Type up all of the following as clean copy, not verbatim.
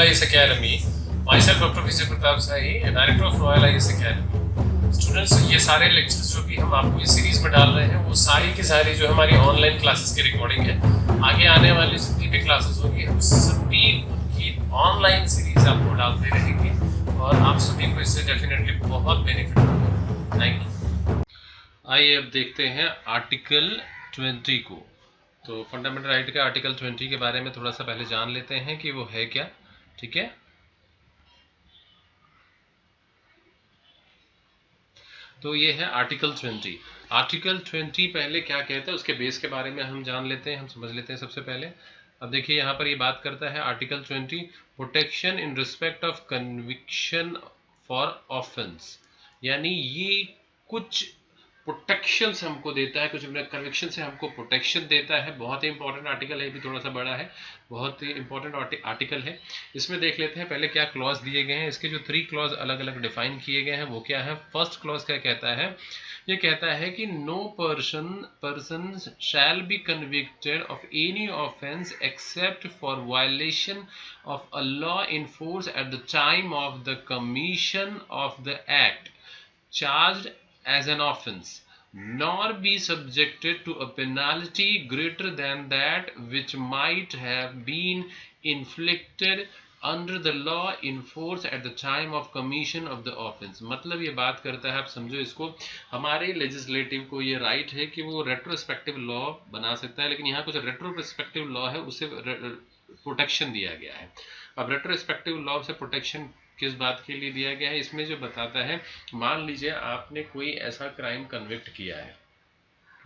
IAS Academy. Myself Dr. Vijay Pratap Sahi, Director of Royal IAS Academy. Students, ये सारे lectures जो भी हम आपको इस सीरीज में डाल रहे हैं वो सारी की सारी जो हमारी ऑनलाइन क्लासेस की रिकॉर्डिंग है। आगे आने वाली जितनी भी क्लासेस होगी हम सभी उनकी ऑनलाइन सीरीज आपको डालते रहेंगे और आप सभी को इससे डेफिनेटली बहुत बेनिफिट होगा। Thank you. आइए अब देखते हैं आर्टिकल 20 को। तो फंडामेंटल राइट के आर्टिकल 20 के बारे में थोड़ा सा पहले जान लेते हैं कि वो है क्या। ठीक है, तो ये है आर्टिकल 20। आर्टिकल 20 पहले क्या कहता है उसके बेस के बारे में हम जान लेते हैं, हम समझ लेते हैं सबसे पहले। अब देखिए यहाँ पर ये बात करता है article 20, protection in respect of conviction for offence, यानी ये कुछ प्रोटेक्शन हमको देता है, कुछ कन्विक्शन से हमको प्रोटेक्शन देता है। बहुत ही इंपॉर्टेंट आर्टिकल है, भी थोड़ा सा बड़ा है, बहुत ही इंपॉर्टेंट आर्टिकल है। इसमें देख लेते हैं पहले क्या क्लॉज दिए गए हैं। इसके जो 3 क्लॉज अलग अलग डिफाइन किए गए हैं वो क्या है। फर्स्ट क्लॉज क्या कहता है, ये कहता है कि no person shall be convicted of any offence except for violation of a law in force at the time of the commission of the act charged as an offense, nor be subjected to a penalty greater than that which might have been inflicted under the law in force at the time of commission of the offense। मतलब ये बात करता है, आप समझो इसको, हमारे legislative को ये राइट है कि वो रेट्रोस्पेक्टिव लॉ बना सकता है, लेकिन यहाँ कुछ रेट्रोस्पेक्टिव लॉ है उसे प्रोटेक्शन दिया गया है। अब रेट्रोस्पेक्टिव लॉ से प्रोटेक्शन किस बात के लिए दिया गया है, इसमें जो बताता है, मान लीजिए आपने कोई ऐसा क्राइम कन्विक्ट किया है,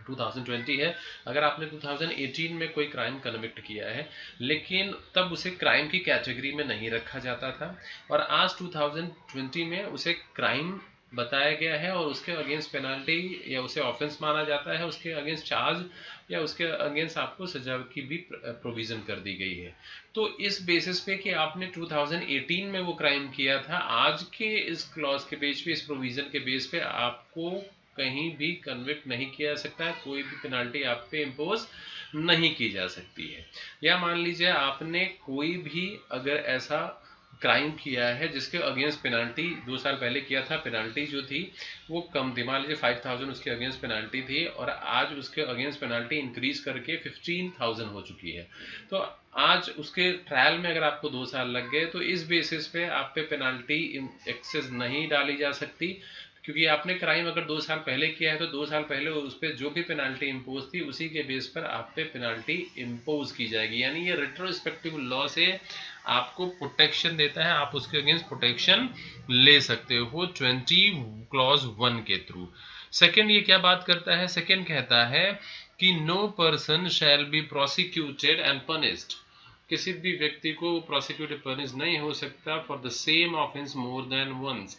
2020 है, अगर आपने 2018 में कोई क्राइम कन्विक्ट किया है लेकिन तब उसे क्राइम की कैटेगरी में नहीं रखा जाता था और आज 2020 में उसे क्राइम बताया गया है और उसके अगेंस्ट पेनल्टी या उसे ऑफेंस माना जाता है, उसके अगेंस्ट चार्ज या उसके अगेंस्ट आपको सजा की भी प्रोविजन कर दी गई है। तो इस बेसिस पे कि आपने 2018 में वो क्राइम किया था, आज के इस क्लॉज के बेस पे, इस प्रोविजन के बेस पे आपको कहीं भी कन्विक्ट नहीं किया जा सकता है, कोई भी पेनल्टी आप पे इम्पोज नहीं की जा सकती है। या मान लीजिए आपने कोई भी अगर ऐसा क्राइम किया है जिसके अगेंस्ट पेनल्टी 2 साल पहले किया था, पेनल्टी जो थी वो कम थी, मान लीजिए 5000 उसके अगेंस्ट पेनल्टी थी और आज उसके अगेंस्ट पेनल्टी इंक्रीज करके 15000 हो चुकी है। तो आज उसके ट्रायल में अगर आपको 2 साल लग गए तो इस बेसिस पे आप पे पेनल्टी एक्सेस नहीं डाली जा सकती, क्योंकि आपने क्राइम अगर 2 साल पहले किया है तो 2 साल पहले उस पर जो भी पेनल्टी इम्पोज थी उसी के बेस पर आप पे पेनल्टी इम्पोज की जाएगी। यानी ये रेट्रोस्पेक्टिव लॉ से आपको प्रोटेक्शन देता है, आप उसके अगेंस्ट प्रोटेक्शन ले सकते हो 20 क्लॉज 1 के थ्रू। सेकेंड ये क्या बात करता है, सेकेंड कहता है कि no person shall be prosecuted and punished, किसी भी व्यक्ति को प्रोसिक्यूटेड पनिश नहीं हो सकता for the same offence more than once.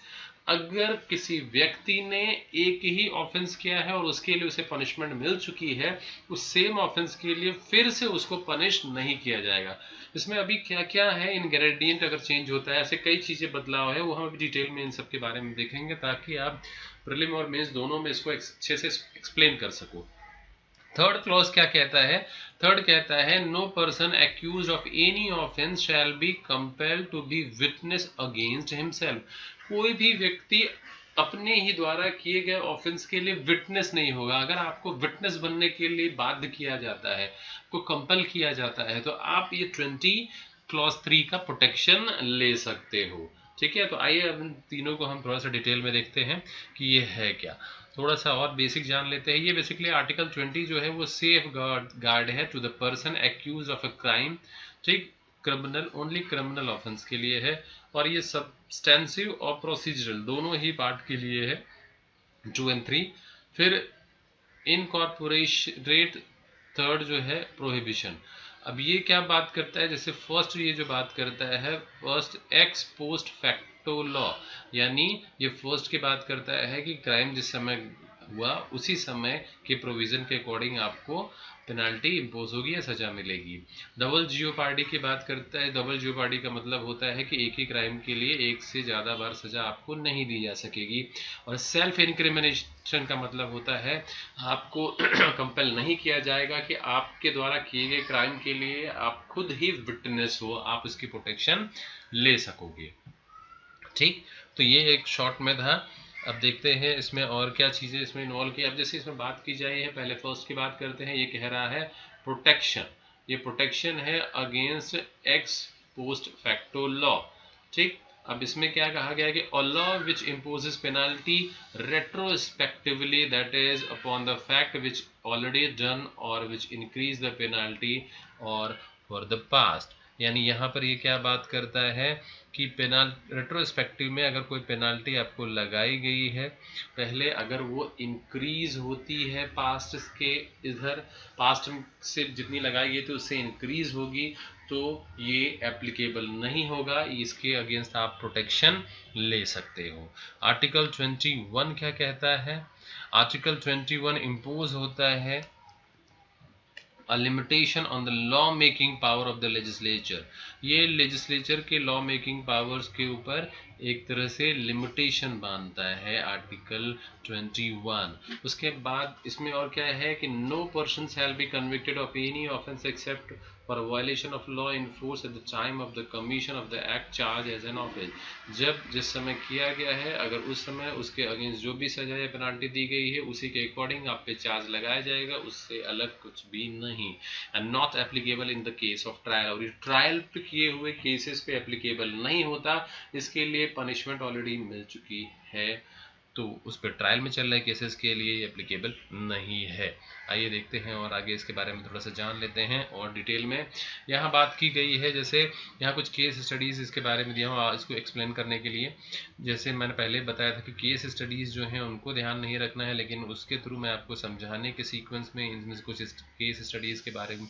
अगर किसी व्यक्ति ने एक ही ऑफेंस किया है और उसके लिए उसे पनिशमेंट मिल चुकी है, उस सेम ऑफेंस के लिए फिर से उसको पनिश नहीं किया जाएगा। इसमें अभी क्या क्या है, इनग्रेडिएंट अगर चेंज होता है, ऐसे कई चीजें बदलाव है, वो हम अभी डिटेल में इन सब के बारे में देखेंगे ताकि आप प्रीलिम और मेंस दोनों में इसको अच्छे से एक्सप्लेन कर सको। थर्ड क्लॉज क्या कहता है, थर्ड कहता है no person accused of any offence shall be compelled to be witness against himself. कोई भी व्यक्ति अपने ही द्वारा किए गए ऑफेंस के लिए विटनेस नहीं होगा। अगर आपको विटनेस बनने के लिए बाध्य किया जाता है, को कंपेल किया जाता है, तो आप ये 20 क्लॉज 3 का प्रोटेक्शन ले सकते हो। ठीक है, तो आइए अब इन तीनों को हम थोड़ा सा डिटेल में देखते हैं कि ये है क्या, थोड़ा सा और बेसिक जान लेते हैं। ये बेसिकली आर्टिकल 20 जो है वो सेफ गार्ड है to the person accused of a crime, ठीक, क्रिमिनल, ओनली क्रिमिनल ऑफेंस के लिए है और ये सब्सटेंसिव और प्रोसीजरल दोनों ही पार्ट के लिए है, 2 और 3। फिर इनकॉर्पोरेट थर्ड जो है प्रोहिबिशन। अब ये क्या बात करता है, जैसे फर्स्ट ये जो बात करता है first x post facto law, यानी ये फर्स्ट की बात करता है कि क्राइम जिस समय हुआ उसी समय के प्रोविजन के अकॉर्डिंग आपको पेनाल्टी इम्पोज होगी या सजा मिलेगी। डबल जियोपार्डी की बात करता है। डबल जियोपार्डी का मतलब होता है कि एक ही क्राइम के लिए एक से ज़्यादा बार सजा आपको नहीं दी जा सकेगी। और सेल्फ इंक्रिमिनेशन का मतलब होता है आपको कंपेल नहीं किया जाएगा कि आपके द्वारा किए गए क्राइम के लिए आप खुद ही विटनेस हो, आप उसकी प्रोटेक्शन ले सकोगे। ठीक, तो ये एक शॉर्ट में था। अब देखते हैं इसमें और क्या चीज़ें इसमें इन्वॉल्व की। अब जैसे इसमें बात की जाए है, पहले फर्स्ट की बात करते हैं। ये कह रहा है प्रोटेक्शन, ये प्रोटेक्शन है against x post facto law. ठीक, अब इसमें क्या कहा गया है कि अ law which imposes penalty retrospectively that is upon the fact which already done और विच इंक्रीज द पेनाल्टी और फॉर द पास्ट। यानी यहाँ पर ये क्या बात करता है कि रेट्रोस्पेक्टिव में अगर कोई पेनाल्टी आपको लगाई गई है पहले, अगर वो इंक्रीज होती है पास्ट के इधर, पास्ट से जितनी लगाई गई थी उससे इंक्रीज होगी, तो ये एप्लीकेबल नहीं होगा, इसके अगेंस्ट आप प्रोटेक्शन ले सकते हो। आर्टिकल 21 क्या कहता है? आर्टिकल 21 इम्पोज होता है a limitation on the law making power of the legislature। ये लेजिस्लेचर के लॉ मेकिंग पावर्स के ऊपर एक तरह से लिमिटेशन बांधता है आर्टिकल 21। उसके बाद इसमें और क्या है कि no person shall be convicted of any offence except for violation of law in force at the time of the commission of the act charge as an offence. जब जिस समय किया गया है, अगर उस समय उसके अगेंस्ट जो भी सजा या पेनाल्टी दी गई है उसी के अकॉर्डिंग आप पे चार्ज लगाया जाएगा, उससे अलग कुछ भी नहीं। And not applicable in the case of trial, और ये ट्रायल पे किए हुए केसेस पे एप्लीकेबल नहीं होता, इसके लिए पनिशमेंट ऑलरेडी मिल चुकी है, तो उस पर ट्रायल में चल रहे केसेस के लिए एप्लीकेबल नहीं है। आइए देखते हैं और आगे इसके बारे में थोड़ा सा जान लेते हैं और डिटेल में। यहाँ बात की गई है, जैसे यहाँ कुछ केस स्टडीज़ इसके बारे में दिया हूँ इसको एक्सप्लेन करने के लिए। जैसे मैंने पहले बताया था कि केस स्टडीज़ जो हैं उनको ध्यान नहीं रखना है, लेकिन उसके थ्रू मैं आपको समझाने के सीक्वेंस में इनमें कुछ केस स्टडीज़ के बारे में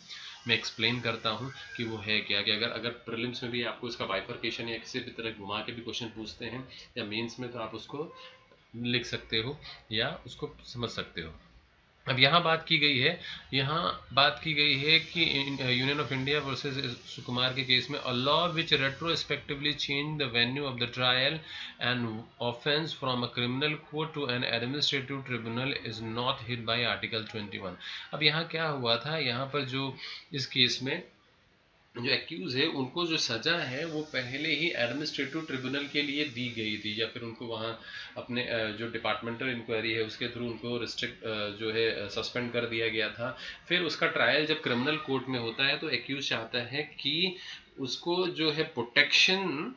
मैं एक्सप्लेन करता हूँ कि वो है क्या। कि अगर प्रीलिम्स में भी आपको इसका बाइफर्केशन या किसी भी तरह घुमा के भी क्वेश्चन पूछते हैं या मेंस में, तो आप उसको लिख सकते हो या उसको समझ सकते हो। अब यहाँ बात की गई है कि union of India versus Sukumar के केस में, a law which retrospectively change the venue of the trial and offence from a criminal court to an administrative tribunal is not hit by article 21। अब यहाँ क्या हुआ था, यहाँ पर जो इस केस में जो एक्यूज है उनको जो सजा है वो पहले ही एडमिनिस्ट्रेटिव ट्रिब्यूनल के लिए दी गई थी, या फिर उनको वहाँ अपने जो डिपार्टमेंटल इंक्वायरी है उसके थ्रू उनको रिस्ट्रिक्ट जो है सस्पेंड कर दिया गया था। फिर उसका ट्रायल जब क्रिमिनल कोर्ट में होता है तो एक्यूज चाहता है कि उसको जो है प्रोटेक्शन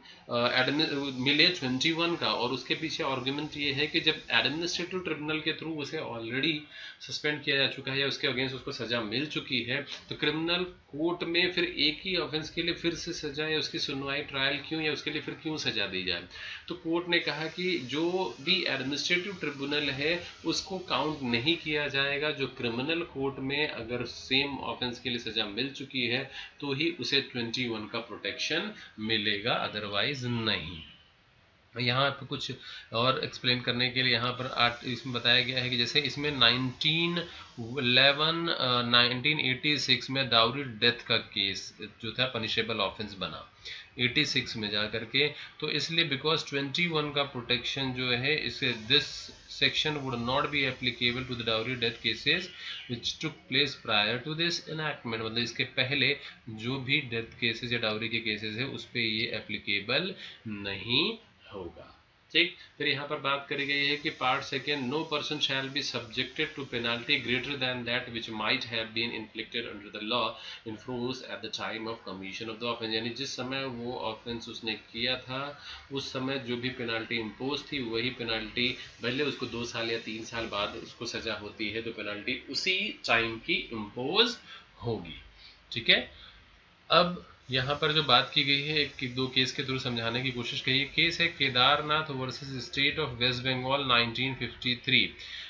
मिले 21 का, और उसके पीछे आर्गुमेंट ये है कि जब एडमिनिस्ट्रेटिव ट्रिब्यूनल के थ्रू उसे ऑलरेडी सस्पेंड किया जा चुका है या उसके अगेंस्ट उसको सजा मिल चुकी है, तो क्रिमिनल कोर्ट में फिर एक ही ऑफेंस के लिए फिर से सजा या उसकी सुनवाई ट्रायल क्यों, या उसके लिए फिर क्यों सजा दी जाए। तो कोर्ट ने कहा कि जो भी एडमिनिस्ट्रेटिव ट्रिब्यूनल है उसको काउंट नहीं किया जाएगा, जो क्रिमिनल कोर्ट में अगर सेम ऑफेंस के लिए सजा मिल चुकी है तो ही उसे 21 का प्रोटेक्शन मिलेगा, अदरवाइज नहीं। यहाँ पर कुछ और एक्सप्लेन करने के लिए यहाँ पर इसमें बताया गया है कि जैसे इसमें 1986 में डाउरी डेथ का केस जो था पनिशेबल ऑफेंस बना 86 में जा करके, तो इसलिए बिकॉज 21 का प्रोटेक्शन जो है इसे this section would not be applicable to the dowry death cases which took place prior to this enactment। मतलब इसके पहले जो भी डेथ केसेस या डाउरी के केसेस है उस पर ये एप्लीकेबल नहीं होगा। ठीक, फिर यहाँ पर बात करी गई है कि part second, no person shall be subjected to penalty greater than that which might have been inflicted under the law in force at the time of commission of the offence. यानी जिस समय वो ऑफेंस उसने किया था उस समय जो भी पेनाल्टी इम्पोज थी वही पेनाल्टी भले उसको 2 साल या 3 साल बाद उसको सजा होती है तो पेनाल्टी उसी टाइम की इम्पोज होगी। ठीक है, अब यहाँ पर जो बात की गई है एक दो केस के थ्रू समझाने की कोशिश की। केस है Kedarnath versus state of West Bengal 1953।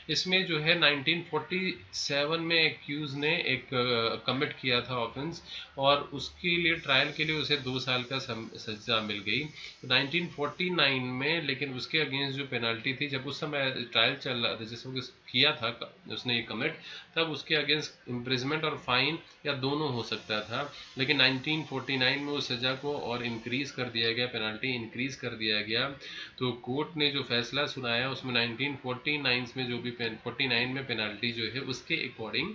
इसमें जो है 1947 में एक्यूज ने एक कमिट किया था ऑफेंस, और उसके लिए ट्रायल के लिए उसे 2 साल का सजा मिल गई 1949 में। लेकिन उसके अगेंस्ट जो पेनल्टी थी, जब उस समय ट्रायल चल रहा था, जिसमें किया था उसने ये कमिट, तब उसके अगेंस्ट इम्प्रिजमेंट और फाइन या दोनों हो सकता था। लेकिन 1949 में उस सज़ा को और इंक्रीज़ कर दिया गया, पेनल्टी इंक्रीज़ कर दिया गया। तो कोर्ट ने जो फैसला सुनाया उसमें 1949 में जो भी 49 में पेनल्टी जो है उसके अकॉर्डिंग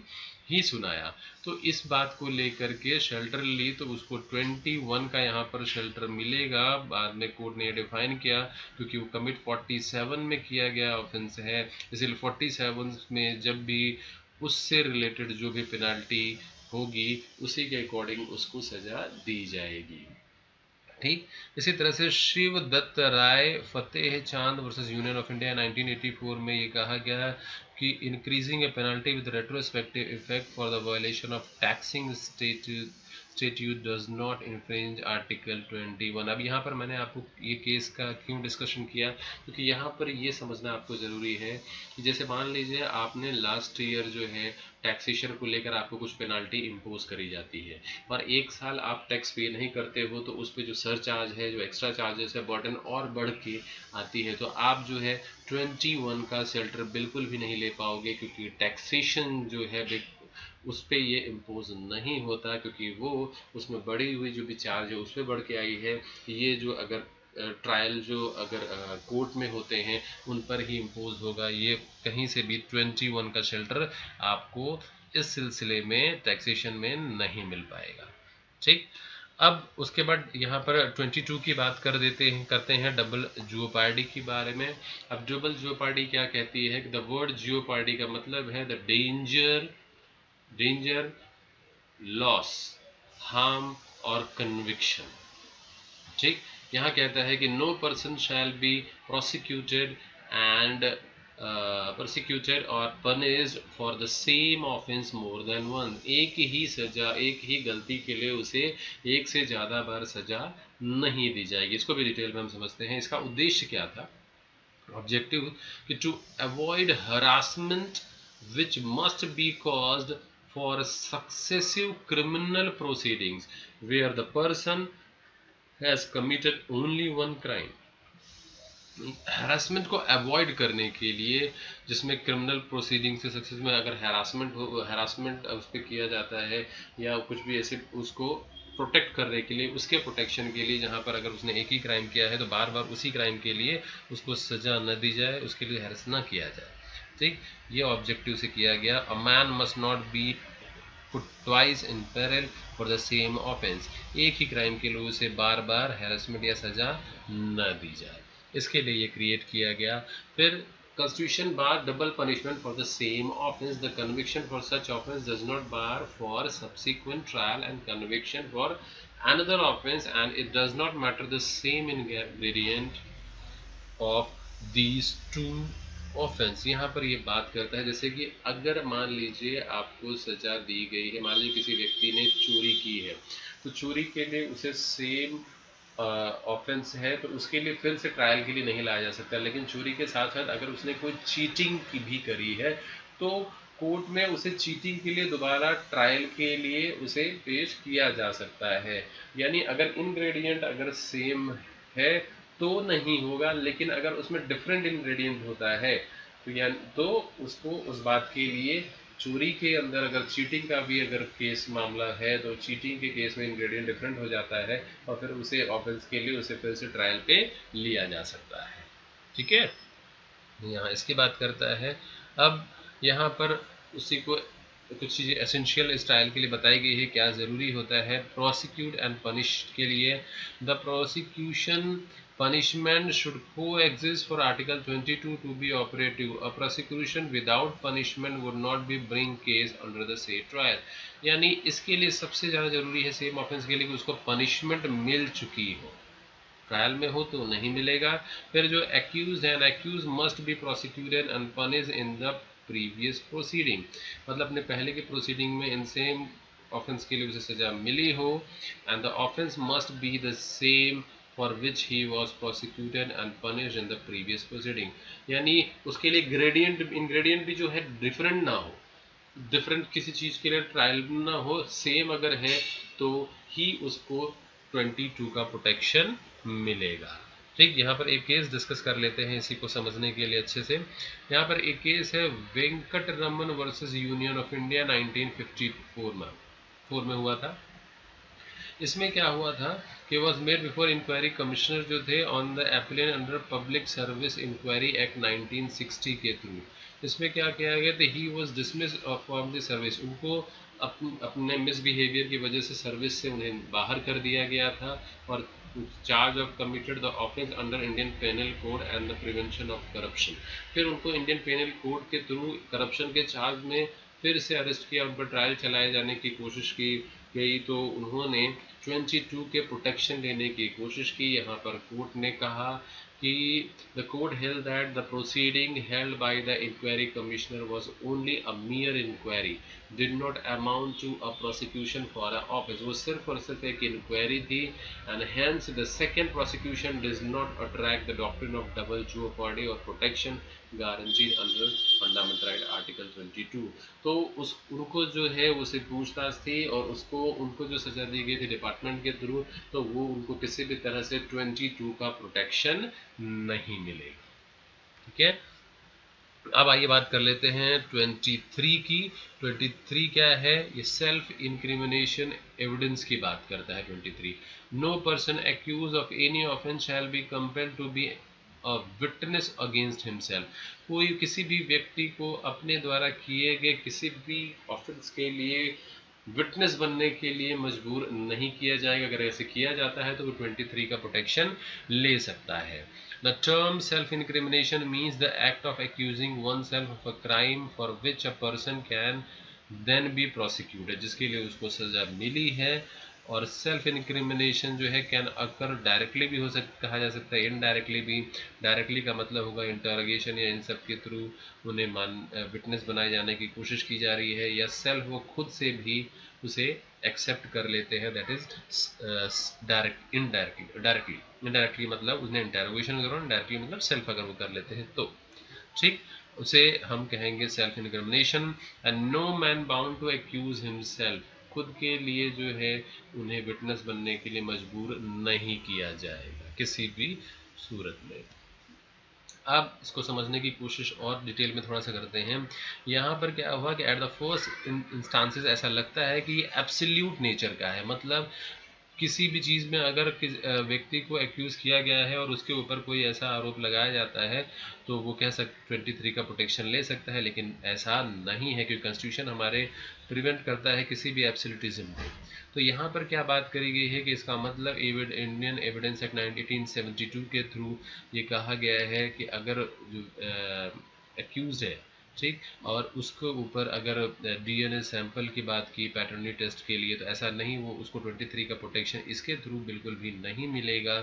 ही सुनाया। तो इस बात को लेकर के शेल्टर ली तो उसको 21 का यहाँ पर शेल्टर मिलेगा। बाद में कोर्ट ने डिफाइन किया, क्योंकि वो कमिट 47 में किया गया ऑफेंस है, इसलिए 47 में जब भी उससे रिलेटेड जो भी पेनल्टी होगी उसी के अकॉर्डिंग उसको सजा दी जाएगी। ठीक, इसी तरह से शिव दत्त राय फतेह चांद वर्सेस यूनियन ऑफ इंडिया 1984 में ये कहा गया कि increasing a penalty with retrospective effect for the violation of taxing statute does not infringe article 21। अब यहाँ पर मैंने आपको ये केस का क्यों डिस्कशन किया, क्योंकि यहाँ पर ये समझना आपको ज़रूरी है कि जैसे मान लीजिए आपने लास्ट ईयर जो है टैक्सेशन को लेकर आपको कुछ पेनाल्टी इम्पोज करी जाती है, और एक साल आप टैक्स पे नहीं करते हो, तो उस पर जो सर चार्ज है, जो एक्स्ट्रा चार्जेस है, बर्डन और बढ़ के आती है। तो आप जो है 21 का शेल्टर बिल्कुल भी नहीं ले पाओगे, क्योंकि टैक्सेशन जो है उस पर ये इम्पोज नहीं होता, क्योंकि वो उसमें बढ़ी हुई जो भी चार्ज है उस पर बढ़ के आई है। ये जो अगर ट्रायल जो अगर कोर्ट में होते हैं उन पर ही इम्पोज होगा। ये कहीं से भी 21 का शेल्टर आपको इस सिलसिले में टैक्सेशन में नहीं मिल पाएगा। ठीक, अब उसके बाद यहाँ पर 22 की बात करते हैं डबल जियोपार्डी के बारे में। अब डबल जियोपार्डी क्या कहती है? द वर्ड जियोपार्डी का मतलब है द डेंजर, लॉस, हार्म और कन्विक्शन। ठीक, यहाँ कहता है कि no person shall be prosecuted and prosecuted और punished for the same offence more than one. एक ही सजा, एक ही गलती के लिए उसे एक से ज़्यादा बार सजा नहीं दी जाएगी। इसको भी डिटेल में हम समझते हैं। इसका उद्देश्य क्या था? ऑब्जेक्टिव कि to avoid harassment which must be caused for successive criminal proceedings where the person has committed only one crime. Harassment को अवॉइड करने के लिए, जिसमें क्रिमिनल प्रोसीडिंग से सक्सेस में अगर हैरासमेंट उस पर किया जाता है या कुछ भी ऐसे, उसको प्रोटेक्ट करने के लिए, उसके प्रोटेक्शन के लिए, जहाँ पर अगर उसने एक ही क्राइम किया है तो बार बार उसी क्राइम के लिए उसको सजा न दी जाए, उसके लिए हैरेस ना किया जाए। ठीक, ये ऑब्जेक्टिव से किया गया। A man must not be put twice in peril for the same offense। एक ही क्राइम के लिए उसे बार बार हैरेसमेंट या सजा न दी जाए, इसके लिए ये क्रिएट किया गया। फिर Constitution bar double punishment for the same offense. The conviction for such offense does not bar for subsequent trial and conviction for another offense, and it does not matter the same ingredient of these two offence. यहाँ पर ये बात करता है, जैसे कि अगर मान लीजिए आपको सजा दी गई है, मान लीजिए किसी व्यक्ति ने चोरी की है, तो चोरी के लिए उसे सेम ऑफेंस है, तो उसके लिए फिर से ट्रायल के लिए नहीं लाया जा सकता। लेकिन चोरी के साथ साथ अगर उसने कोई चीटिंग की भी करी है तो कोर्ट में उसे चीटिंग के लिए दोबारा ट्रायल के लिए उसे पेश किया जा सकता है। यानी अगर इंग्रेडिएंट अगर सेम है तो नहीं होगा, लेकिन अगर उसमें डिफरेंट इंग्रेडिएंट होता है तो उसको उस बात के लिए, चोरी के अंदर अगर चीटिंग का भी अगर केस मामला है तो चीटिंग के केस में इंग्रेडिएंट डिफरेंट हो जाता है और फिर उसे ऑफेंस के लिए उसे फिर से ट्रायल पे लिया जा सकता है। ठीक है, यहाँ इसकी बात करता है। अब यहाँ पर उसी को कुछ चीज़ें एसेंशियल इस ट्रायल के लिए बताई गई है, क्या ज़रूरी होता है प्रोसिक्यूट एंड पनिश के लिए। The prosecution punishment should coexist for article 22 to be operative. A prosecution without punishment would not be bring case under the said trial। यानी इसके लिए सबसे ज़्यादा ज़रूरी है सेम ऑफेंस के लिए कि उसको पनिशमेंट मिल चुकी हो, ट्रायल में हो तो नहीं मिलेगा। फिर जो एक्यूज है, accused must be prosecuted and punish in the previous proceeding, मतलब अपने पहले के प्रोसीडिंग में इन सेम ऑफेंस के लिए उसे सजा मिली हो। And the offence must be the same for which he was prosecuted and punished in the previous proceeding. यानी उसके लिए ग्रेडियंट इंग्रेडिएंट भी जो है डिफरेंट ना हो, डिफरेंट किसी चीज़ के लिए ट्रायल ना हो, सेम अगर है तो ही उसको 22 का प्रोटेक्शन मिलेगा। ठीक, यहाँ पर एक केस डिस्कस कर लेते हैं इसी को समझने के लिए अच्छे से। यहाँ पर एक केस है Venkataraman versus union of India 1954 में हुआ था। इसमें क्या हुआ था कि was made before inquiry commissioner जो थे on the applicant under public service inquiry act 1960 के थ्रू। इसमें क्या किया गया था, he was dismiss from the service, उनको अपने मिसबिहेवियर की वजह से सर्विस से उन्हें बाहर कर दिया गया था, और charge of committed the offence under Indian penal code and the prevention of corruption. फिर उनको इंडियन पेनल कोड के थ्रू करप्शन के चार्ज में फिर से अरेस्ट किया, उन पर ट्रायल चलाए जाने की कोशिश की गई, तो उन्होंने 22 के प्रोटेक्शन लेने की कोशिश की। यहाँ पर कोर्ट ने कहा कि the court held that the proceeding held by the inquiry commissioner was only a mere inquiry, did not amount to a prosecution for a office. वो सिर्फ और सिर्फ एक इंक्वायरी थी, and hence the second prosecution does not attract the doctrine of double jeopardy और protection guaranteed under fundamental right article 22। तो उस उनको जो है उसे पूछताछ थी, और उसको उनको जो सजा दी गई थी डिपार्टमेंट के थ्रू, तो वो उनको किसी भी तरह से 22 का प्रोटेक्शन नहीं मिलेगा। ठीक है, अब आइए बात कर लेते हैं 23 की। 23 क्या है, ये सेल्फ इंक्रिमिनेशन एविडेंस की बात करता है 23। No person accused of any offence shall be compelled to be a witness against himself. कोई किसी भी व्यक्ति को अपने द्वारा किए गए किसी भी ऑफेंस के लिए विटनेस बनने के लिए मजबूर नहीं किया जाएगा। अगर ऐसे किया जाता है तो वो 23 का प्रोटेक्शन ले सकता है। The term self incrimination means the act of accusing oneself of a crime for which a person can then be prosecuted, जिसके लिए उसको सजा मिली है। और सेल्फ इंक्रिमिनेशन जो है कैन अकर डायरेक्टली भी हो सकता, कहा जा सकता है इनडायरेक्टली भी। डायरेक्टली का मतलब होगा इंटरोगेशन या इन सब के थ्रू उन्हें विटनेस बनाए जाने की कोशिश की जा रही है, या सेल्फ वो खुद से भी उसे एक्सेप्ट कर लेते हैं, दैट इज डायरेक्ट इनडायरेक्टली मतलब उसने इंटरोगेशन करो, डायरेक्टली मतलब सेल्फ अगर वो कर लेते हैं तो ठीक, उसे हम कहेंगे self incrimination. And no man bound to accuse himself, खुद के लिए जो है उन्हें विटनेस बनने के लिए मजबूर नहीं किया जाएगा किसी भी सूरत में। अब इसको समझने की कोशिश और डिटेल में थोड़ा सा करते हैं। यहाँ पर क्या हुआ कि एट द फर्स्ट इंस्टांसेस ऐसा लगता है कि ये एब्सोल्यूट नेचर का है, मतलब किसी भी चीज़ में अगर व्यक्ति को एक्यूज़ किया गया है और उसके ऊपर कोई ऐसा आरोप लगाया जाता है तो वो कह सकते 23 का प्रोटेक्शन ले सकता है, लेकिन ऐसा नहीं है, क्योंकि कॉन्स्टिट्यूशन हमारे प्रिवेंट करता है किसी भी एब्सोल्यूटिज्म को। तो यहाँ पर क्या बात करी गई है कि इसका मतलब इंडियन एविडेंस एक्ट 1972 के थ्रू ये कहा गया है कि अगर जो एक्यूज है, ठीक, और उसके ऊपर अगर डीएनए सैंपल की बात की पैटर्नरी टेस्ट के लिए, तो ऐसा नहीं, वो उसको 23 का प्रोटेक्शन इसके थ्रू बिल्कुल भी नहीं मिलेगा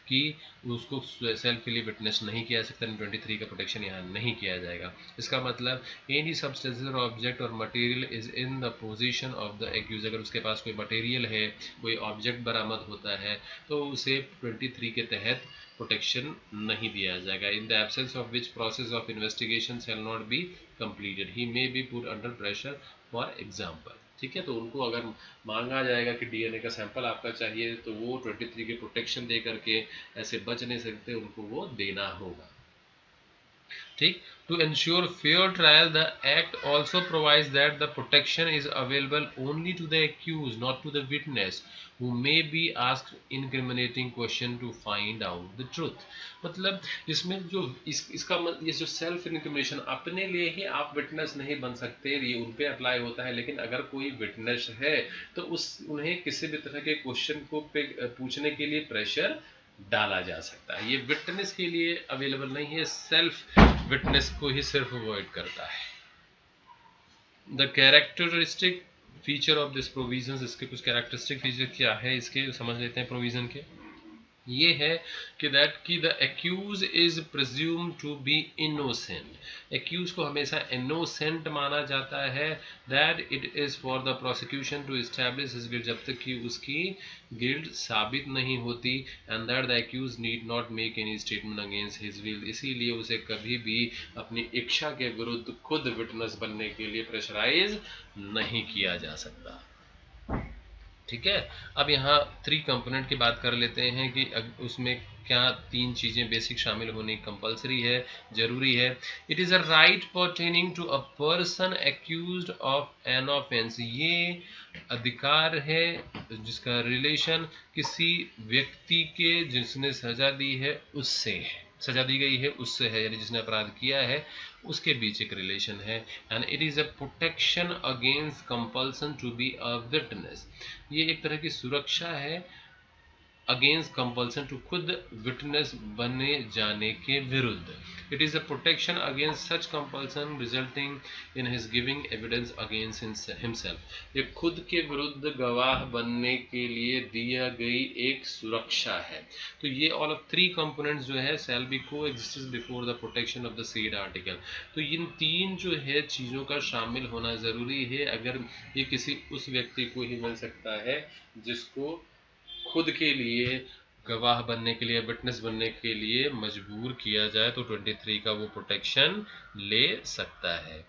कि उसको सेल्फ के लिए विटनेस नहीं किया सकता, 23 का प्रोटेक्शन यहाँ नहीं किया जाएगा। इसका मतलब एनी सब्सटेंस और ऑब्जेक्ट और material is in the position of the accused, अगर उसके पास कोई मटेरियल है, कोई ऑब्जेक्ट बरामद होता है, तो उसे 23 के तहत प्रोटेक्शन नहीं दिया जाएगा। In the absence of which process of investigation shall not be completed, he may be put under pressure for example. ठीक है, तो उनको अगर मांगा जाएगा कि डीएनए का सैंपल आपका चाहिए, तो वो 23 के प्रोटेक्शन दे करके ऐसे बच नहीं सकते, उनको वो देना होगा। ठीक, to ensure fair trial the act also provides that the protection is available only to the accused, not to the witness who may be asked incriminating question to find out the truth। मतलब इसमें जो इसका ये जो self incrimination, अपने लिए ही आप witness नहीं बन सकते, ये उन पे अप्लाई होता है, लेकिन अगर कोई विटनेस है तो उन्हें किसी भी तरह के क्वेश्चन को पूछने के लिए प्रेशर डाला जा सकता है। ये विटनेस के लिए अवेलेबल नहीं है, सेल्फ विटनेस को ही सिर्फ अवॉइड करता है। The characteristic feature of this provision, इसके कुछ कैरेक्टरिस्टिक फीचर क्या है इसके समझ लेते हैं प्रोविजन के। ये है कि दैट की the accused is presume to be innocent. Accused को हमेशा इनोसेंट माना जाता है। That it is for the prosecution to establish his guilt, जब तक कि उसकी गिल्ट साबित नहीं होती। And that the accused need not make any statement against his will, इसीलिए उसे कभी भी अपनी इच्छा के विरुद्ध खुद विटनेस बनने के लिए प्रेशराइज नहीं किया जा सकता। ठीक है। अब यहाँ 3 कंपोनेंट की बात कर लेते हैं कि उसमें क्या 3 चीज़ें बेसिक शामिल होनी कंपलसरी है, जरूरी है। It is a right pertaining to a person accused of an offence, ये अधिकार है जिसका रिलेशन किसी व्यक्ति के जिसने सजा दी है उससे है, सजा दी गई है उससे है, यानी जिसने अपराध किया है उसके बीच एक रिलेशन है। And it is a protection against compulsion to be a witness, ये एक तरह की सुरक्षा है अगेंस्ट कंपल्सन टू खुद विटनेस बने जाने के विरुद्ध। It is a protection against such compulsion resulting in his giving evidence against himself, ये खुद के विरुद्ध गवाह बनने के लिए दिया गई एक सुरक्षा है। तो ये ऑल ऑफ 3 कंपोनेंट्स जो है शैल बी को exist before the protection of the said article. तो इन 3 जो है चीज़ों का शामिल होना ज़रूरी है अगर ये किसी उस व्यक्ति को ही मिल सकता है जिसको खुद के लिए गवाह बनने के लिए, विटनेस बनने के लिए मजबूर किया जाए, तो 23 का वो प्रोटेक्शन ले सकता है।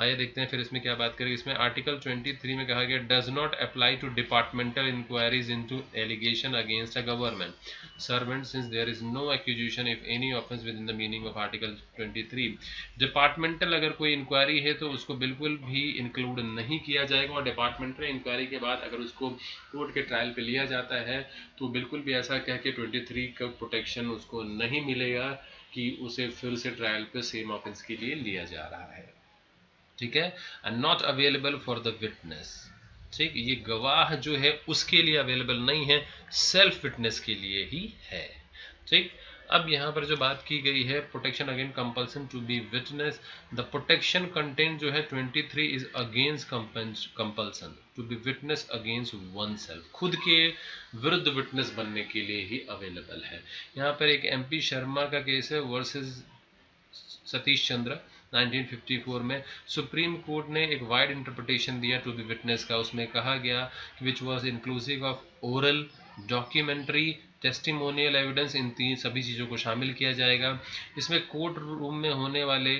आइए देखते हैं फिर इसमें क्या बात करें। इसमें आर्टिकल 23 में कहा गया does not apply to departmental inquiries into allegation against a government servant since there is no accusation if any offence within the meaning of article 23। Departmental अगर कोई इंक्वायरी है तो उसको बिल्कुल भी इंक्लूड नहीं किया जाएगा, और डिपार्टमेंटल इंक्वायरी के बाद अगर उसको कोर्ट के ट्रायल पे लिया जाता है तो बिल्कुल भी ऐसा कह के 23 का प्रोटेक्शन उसको नहीं मिलेगा कि उसे फिर से ट्रायल पे सेम ऑफेंस के लिए लिया जा रहा है। ठीक है। And not available for the witness, ठीक, ये गवाह जो है उसके लिए अवेलेबल नहीं है, सेल्फ विटनेस के लिए ही है। ठीक। अब यहाँ पर जो बात की गई है protection again compulsion to be witness, the protection content जो है 23 is against compulsion to be witness against oneself, खुद के विरुद्ध विटनेस बनने के लिए ही अवेलेबल है। यहाँ पर एक MP शर्मा का केस है वर्सेस सतीश चंद्र 1954 में सुप्रीम कोर्ट ने एक वाइड इंटरप्रिटेशन दिया टू बी विटनेस का। उसमें कहा गया which was inclusive of oral, documentary, testimonial evidence, in 3 सभी चीज़ों को शामिल किया जाएगा। इसमें कोर्ट रूम में होने वाले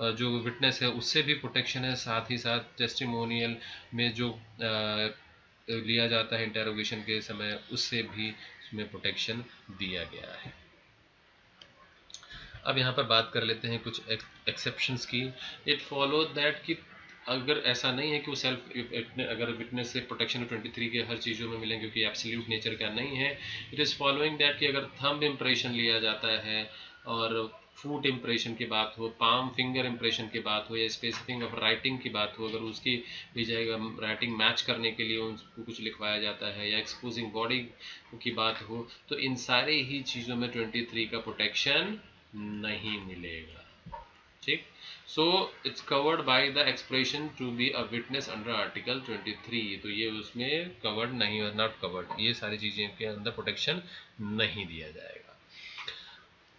जो विटनेस है उससे भी प्रोटेक्शन है, साथ ही साथ टेस्टिमोनियल में जो लिया जाता है इंटेरोगेशन के समय उससे भी उसमें प्रोटेक्शन दिया गया है। अब यहाँ पर बात कर लेते हैं कुछ एक्सेप्शंस की। इट फॉलो दैट कि अगर ऐसा नहीं है कि वो सेल्फ अगर विटनेस से प्रोटेक्शन 23 के हर चीज़ों में मिलेंगे क्योंकि एब्सोल्यूट नेचर का नहीं है। इट इज़ फॉलोइंग दैट कि अगर थंब इम्प्रेशन लिया जाता है और फूट इम्प्रेशन की बात हो, पाम फिंगर इम्प्रेशन की बात हो, या स्पेसिफिक ऑफ राइटिंग की बात हो, अगर उसकी ली जाएगा राइटिंग मैच करने के लिए उनको कुछ लिखवाया जाता है, या एक्सपोजिंग बॉडी की बात हो, तो इन सारे ही चीज़ों में 23 का प्रोटेक्शन नहीं मिलेगा। ठीक। So it's covered by the expression to be a witness under article 23, तो ये उसमें कवर्ड नहीं, नॉट कवर्ड, ये सारी चीज़ें के अंदर प्रोटेक्शन नहीं दिया जाएगा।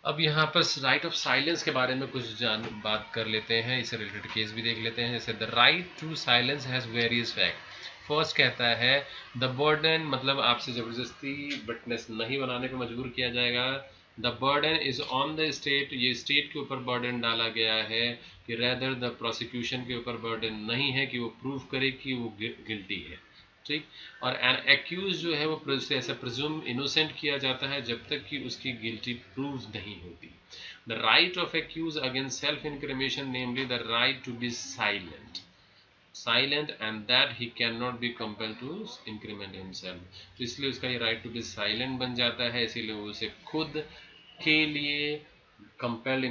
अब यहाँ पर राइट ऑफ साइलेंस के बारे में कुछ बात कर लेते हैं, इससे रिलेटेड केस भी देख लेते हैं। जैसे the right to silence has various fact. First कहता है द बर्डन, मतलब आपसे ज़बरदस्ती विटनेस नहीं बनाने पर मजबूर किया जाएगा। The burden is on the state, ये स्टेट के ऊपर बर्डन डाला गया है कि रेदर द प्रोसिक्यूशन के ऊपर बर्डन नहीं है कि वो प्रूव करे कि वो गिल्टी है। ठीक। और एन एक्यूज जो है वो ऐसा प्रिज्यूम इनोसेंट किया जाता है जब तक कि उसकी गिल्टी प्रूव नहीं होती। The right of accuse against self incrimination namely the right to be silent and that he can not be compelled to increment himself, तो इसलिए उसका ये राइट टू बी साइलेंट बन जाता है, इसीलिए उसे खुद के लिए कंपेल्ड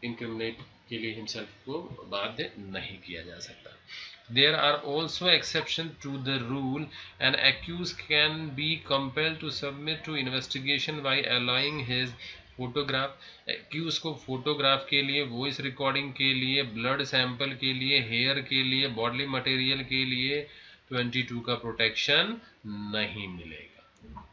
इंक्रिमिनेट के लिए हिमसेल्फ को बाध्य नहीं किया जा सकता। There are also exceptions to the rule. An accused can be compelled to submit to investigation by allowing his photograph, accused को फोटोग्राफ के लिए, वॉइस रिकॉर्डिंग के लिए, ब्लड सैंपल के लिए, हेयर के लिए, बॉडी मटेरियल के लिए 22 का प्रोटेक्शन नहीं मिलेगा।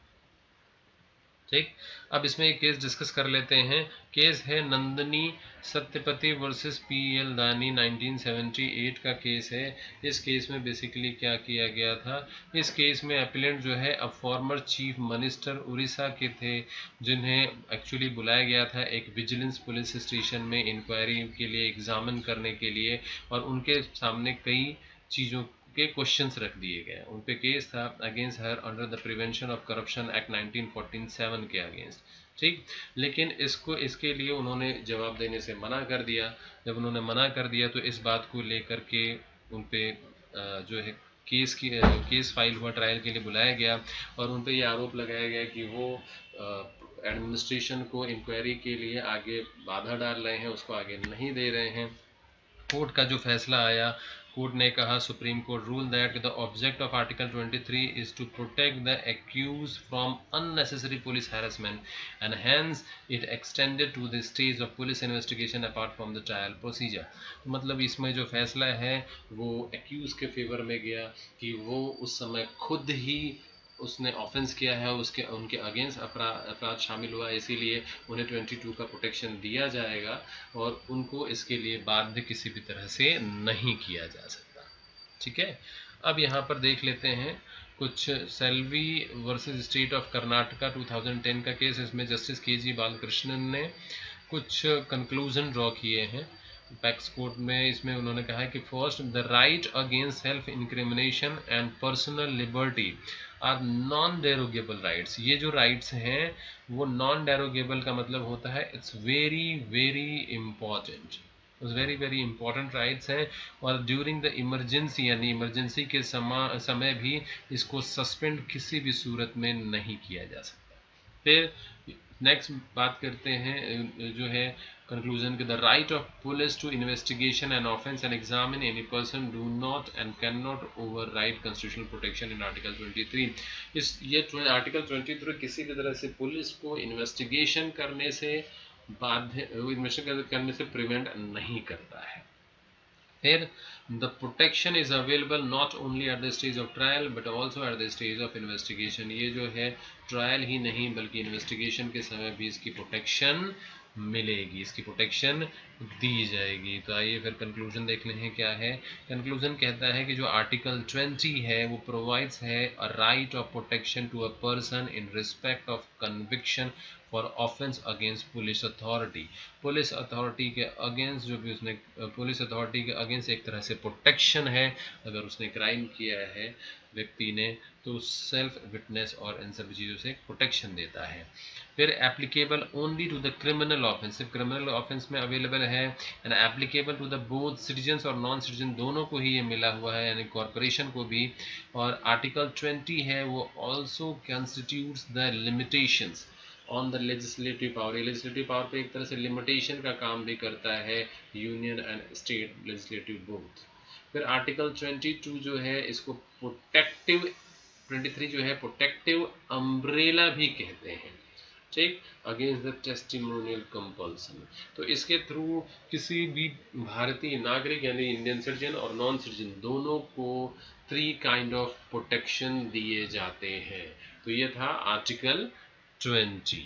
ठीक, अब इसमें एक केस डिस्कस कर लेते हैं। केस है नंदनी सत्यपति वर्सेस पीएल दानी, 1978 का केस है। इस केस में बेसिकली क्या किया गया था, इस केस में एपिलेंट जो है अब फॉर्मर चीफ मिनिस्टर उड़ीसा के थे, जिन्हें एक्चुअली बुलाया गया था एक विजिलेंस पुलिस स्टेशन में इंक्वायरी के लिए, एग्जामिन करने के लिए, और उनके सामने कई चीज़ों के क्वेश्चंस रख दिए गए। उन पे केस था against her under the prevention of corruption act 1947 के अगेंस्ट। ठीक, लेकिन इसके लिए उन्होंने जवाब देने से मना कर दिया। जब उन्होंने मना कर दिया तो इस बात को लेकर के उन पे जो है केस फाइल हुआ, ट्रायल के लिए बुलाया गया, और उन पे ये आरोप लगाया गया कि वो एडमिनिस्ट्रेशन को इंक्वायरी के लिए आगे बाधा डाल रहे हैं, उसको आगे नहीं दे रहे हैं। कोर्ट का जो फैसला आया, कोर्ट ने कहा, supreme court rule that the object of article 23 is to protect the accused from unnecessary police harassment and hence it extended to the stage of police investigation apart from the trial procedure. मतलब इसमें जो फैसला है वो accused के favour में गया कि वो उस समय खुद ही उसने ऑफेंस किया है, उसके उनके अगेंस्ट अपराध शामिल हुआ, इसीलिए उन्हें 22 का प्रोटेक्शन दिया जाएगा और उनको इसके लिए बाध्य किसी भी तरह से नहीं किया जा सकता। ठीक है, अब यहाँ पर देख लेते हैं कुछ Selvi versus state of Karnataka 2010 का केस। इसमें जस्टिस के.जी. बालकृष्णन ने कुछ कंक्लूजन ड्रॉ किए हैं पैक्स कोर्ट में। इसमें उन्होंने कहा है कि first, the right against self incrimination and personal liberty are non derogable rights. ये जो राइट्स हैं वो नॉन डेरोगेबल का मतलब होता है it's very very important, very very important rights हैं, और ड्यूरिंग द इमरजेंसी यानी इमरजेंसी के समय भी इसको सस्पेंड किसी भी सूरत में नहीं किया जा सकता। फिर नेक्स्ट बात करते हैं जो है कंक्लूजन के, the right of police to investigation and offence and examine any person do not and cannot override constitutional protection in article 23। ये आर्टिकल 23 किसी भी तरह से पुलिस को इन्वेस्टिगेशन करने से इन्वेस्टिगेशन करने से प्रिवेंट नहीं करता है। फिर the protection is available not only at the stage of trial but also at the stage of investigation. ये जो है ट्रायल ही नहीं बल्कि इन्वेस्टिगेशन के समय भी इसकी प्रोटेक्शन मिलेगी, इसकी प्रोटेक्शन दी जाएगी। तो आइए फिर कंक्लूजन देख लें क्या है। कंक्लूजन कहता है कि जो आर्टिकल 20 है वो प्रोवाइड्स है a right of protection to a person in respect of conviction for offence against police authority. Police authority के अगेंस्ट जो भी उसने पुलिस अथॉरिटी के अगेंस्ट एक तरह से प्रोटेक्शन है। अगर उसने क्राइम किया है व्यक्ति ने तो सेल्फ विटनेस और इन सब चीज़ों से प्रोटेक्शन देता है। फिर applicable only to the criminal offence, सिर्फ क्रिमिनल ऑफेंस में अवेलेबल है, and applicable to the both citizens और नॉन सिटीजन दोनों को ही ये मिला हुआ है, यानी कॉरपोरेशन को भी। और आर्टिकल 20 है वो also constitutes the limitations on the legislative power. Legislative power पे एक तरह से लिमिटेशन का काम भी करता है, union and state legislative both. फिर आर्टिकल 22 जो है इसको प्रोटेक्टिव, 23 जो है प्रोटेक्टिव अम्ब्रेला भी कहते हैं। ठीक, अगेंस्ट द टेस्टिमोनियल कंपल्सन। तो इसके थ्रू किसी भी भारतीय नागरिक यानी इंडियन सिटीजन और नॉन सिटीजन दोनों को 3 काइंड ऑफ प्रोटेक्शन दिए जाते हैं। तो ये था आर्टिकल 20।